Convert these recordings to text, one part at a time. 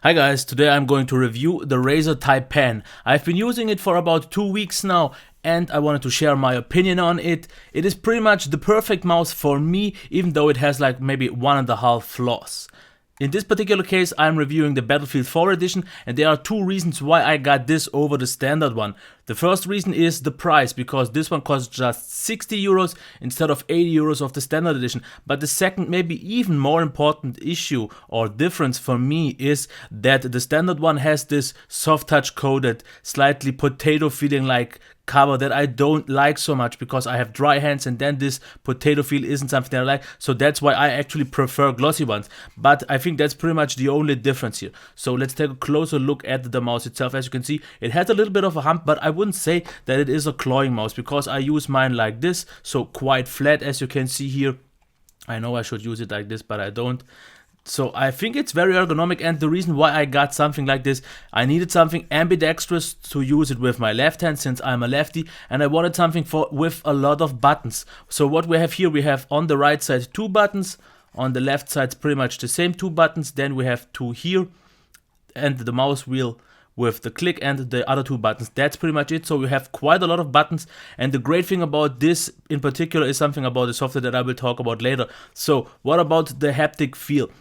Hi guys, today I'm going to review the Razer Taipan. I've been using it for about 2 weeks now and I wanted to share my opinion on it. It is pretty much the perfect mouse for me, even though it has like maybe 1.5 flaws. In this particular case, I'm reviewing the Battlefield 4 edition, and there are two reasons why I got this over the standard one. The first reason is the price, because this one costs just 60 euros instead of 80 euros of the standard edition. But the second, maybe even more important issue or difference for me is that the standard one has this soft touch coated, slightly potato feeling like cover that I don't like so much because I have dry hands, and then this potato feel isn't something that I like, so that's why I actually prefer glossy ones. But I think that's pretty much the only difference here. So let's take a closer look at the mouse itself. As you can see, it has a little bit of a hump, but I wouldn't say that it is a clawing mouse because I use mine like this, so quite flat, as you can see here. I know I should use it like this, but I don't. So I think it's very ergonomic, and the reason why I got something like this, I needed something ambidextrous to use it with my left hand since I'm a lefty, and I wanted something with a lot of buttons. So what we have here, we have on the right side 2 buttons, on the left side pretty much the same 2 buttons, then we have 2 here, and the mouse wheel with the click and the other 2 buttons. That's pretty much it. So we have quite a lot of buttons, and the great thing about this in particular is something about the software that I will talk about later. So what about the haptic feel?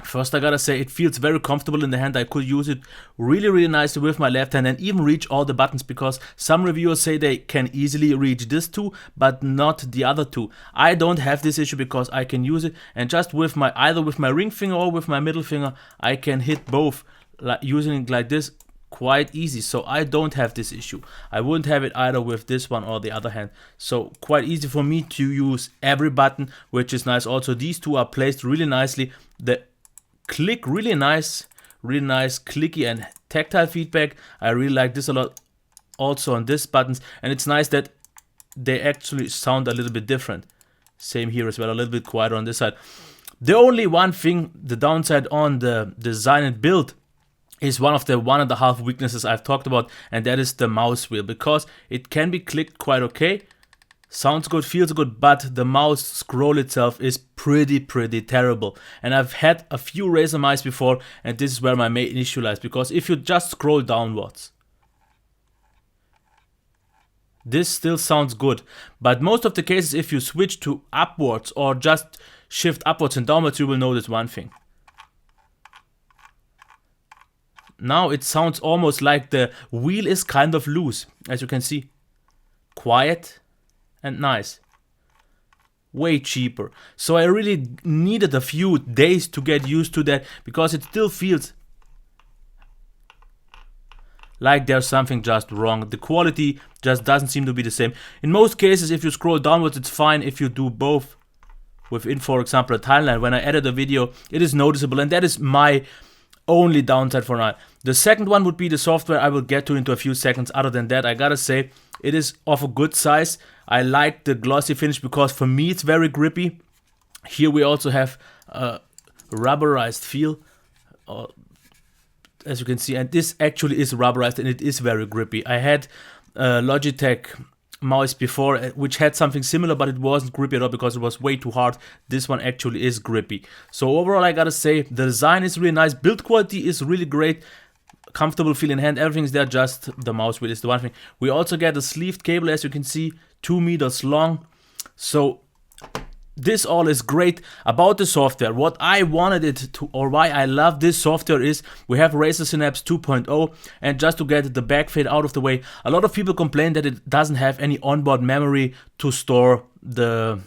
First, I gotta say, it feels very comfortable in the hand. I could use it really nicely with my left hand and even reach all the buttons, because some reviewers say they can easily reach this too, but not the other two. I don't have this issue because I can use it, and just with my either with my ring finger or with my middle finger, I can hit both, like using it like this, quite easy. So I don't have this issue. I wouldn't have it either with this one or the other hand. So quite easy for me to use every button, which is nice. Also, these two are placed really nicely. The click really nice clicky and tactile feedback. I really like this a lot also on these buttons, and it's nice that they actually sound a little bit different. Same here as well, a little bit quieter on this side. The only one thing, the downside on the design and build, is one of the 1.5 weaknesses I've talked about, and that is the mouse wheel, because it can be clicked quite okay, sounds good, feels good, but the mouse scroll itself is pretty terrible. And I've had a few Razer mice before, and this is where my main issue lies, because if you just scroll downwards, this still sounds good, but most of the cases if you switch to upwards or just shift upwards and downwards, you will notice one thing. Now it sounds almost like the wheel is kind of loose, as you can see. Quiet and nice. Way cheaper. So I really needed a few days to get used to that, because it still feels like there's something just wrong. The quality just doesn't seem to be the same. In most cases, if you scroll downwards, it's fine. If you do both within, for example, a timeline, when I edit a video, it is noticeable, and that is my only downside for now. The second one would be the software. I will get to into a few seconds. Other than that, I gotta say, it is of a good size. I like the glossy finish because for me it's very grippy. Here we also have a rubberized feel, as you can see, and this actually is rubberized and it is very grippy. I had a Logitech mouse before which had something similar, but it wasn't grippy at all because it was way too hard. This one actually is grippy. So overall, I gotta say, the design is really nice, build quality is really great, comfortable feel in hand, everything is there, just the mouse wheel is the one thing. We also get a sleeved cable, as you can see, 2 meters long. So this all is great. About the software, what I wanted it to, or why I love this software, is we have Razer Synapse 2.0, and just to get the back fade out of the way, a lot of people complain that it doesn't have any onboard memory to store the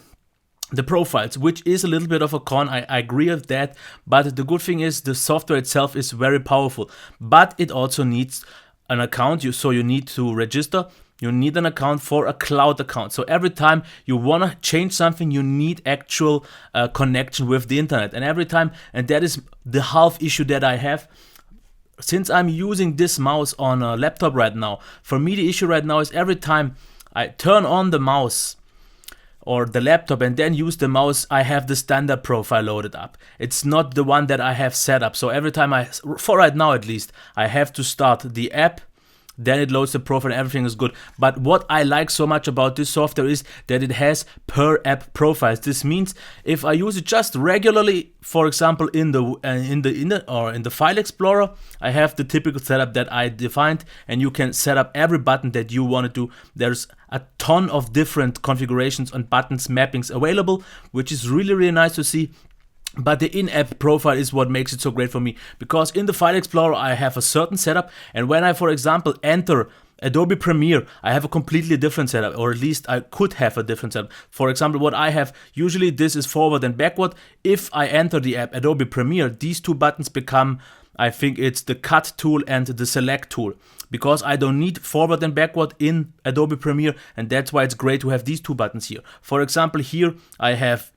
profiles, which is a little bit of a con. I agree with that, but the good thing is the software itself is very powerful, but it also needs an account. So you need to register. You need an account for a cloud account. So every time you want to change something, you need actual connection with the internet. And every time, and that is the half issue that I have, since I'm using this mouse on a laptop right now. For me, the issue right now is every time I turn on the mouse or the laptop and then use the mouse, I have the standard profile loaded up. It's not the one that I have set up. So every time for right now at least, I have to start the app, then it loads the profile and everything is good. But what I like so much about this software is that it has per app profiles. This means if I use it just regularly, for example in the file explorer, I have the typical setup that I defined, and you can set up every button that you want to do. There's a ton of different configurations and buttons mappings available, which is really nice to see. But the in-app profile is what makes it so great for me, because in the file explorer I have a certain setup, and when I, for example, enter Adobe Premiere, I have a completely different setup, or at least I could have a different setup. For example, what I have, usually this is forward and backward. If I enter the app Adobe Premiere, these two buttons become, I think it's the cut tool and the select tool, because I don't need forward and backward in Adobe Premiere, and that's why it's great to have these two buttons here. For example, here I have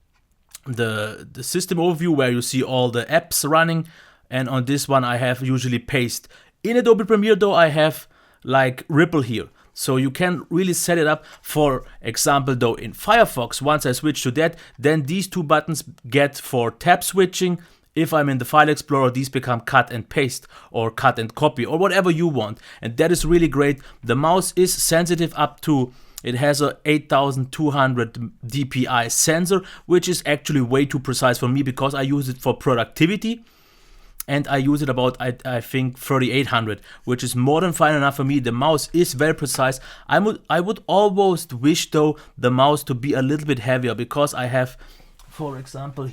the system overview where you see all the apps running, and on this one I have usually paste. In Adobe Premiere though, I have like ripple here, so you can really set it up. For example though, in Firefox, once I switch to that, then these two buttons get for tab switching. If I'm in the file explorer, these become cut and paste or cut and copy or whatever you want, and that is really great. The mouse is sensitive up to, it has a 8200 dpi sensor, which is actually way too precise for me because I use it for productivity, and I use it about I think 3800, which is more than fine enough for me. The mouse is very precise. I would almost wish though the mouse to be a little bit heavier, because I have, for example,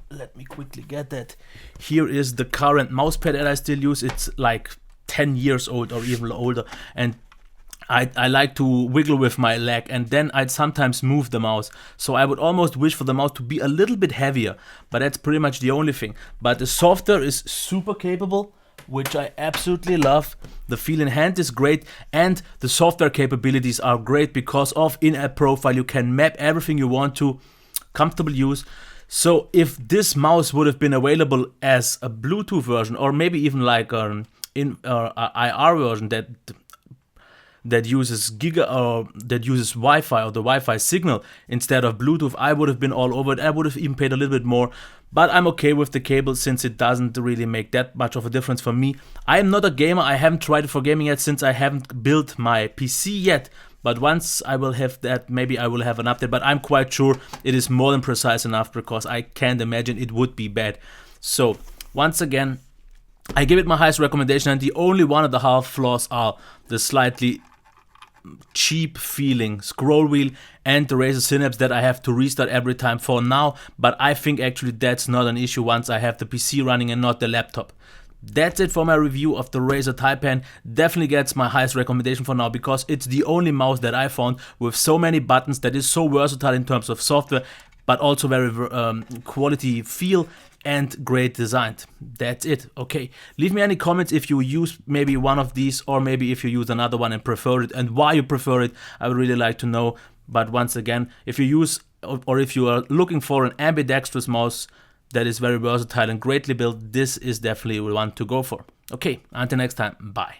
let me quickly get that. Here is the current mouse pad that I still use. It's like 10 years old or even older, and I like to wiggle with my leg, and then I'd sometimes move the mouse. So I would almost wish for the mouse to be a little bit heavier, but that's pretty much the only thing. But the software is super capable, which I absolutely love. The feel in hand is great, and the software capabilities are great because of in-app profile. You can map everything you want to, comfortable use. So if this mouse would have been available as a Bluetooth version, or maybe even like an IR version that uses Wi-Fi or the Wi-Fi signal instead of Bluetooth, I would have been all over it. I would have even paid a little bit more, but I'm okay with the cable since it doesn't really make that much of a difference for me. I am not a gamer. I haven't tried it for gaming yet since I haven't built my PC yet, but once I will have that, maybe I will have an update, but I'm quite sure it is more than precise enough, because I can't imagine it would be bad. So once again, I give it my highest recommendation, and the only one of the half flaws are the slightly cheap feeling scroll wheel and the Razer Synapse that I have to restart every time for now, but I think actually that's not an issue once I have the PC running and not the laptop. That's it for my review of the Razer Taipan. Definitely gets my highest recommendation for now, because it's the only mouse that I found with so many buttons that is so versatile in terms of software, but also very quality feel and great design. That's it. Okay, leave me any comments if you use maybe one of these, or maybe if you use another one and prefer it, and why you prefer it. I would really like to know. But once again, if you use, or if you are looking for an ambidextrous mouse that is very versatile and greatly built, this is definitely one to go for. Okay, until next time, bye.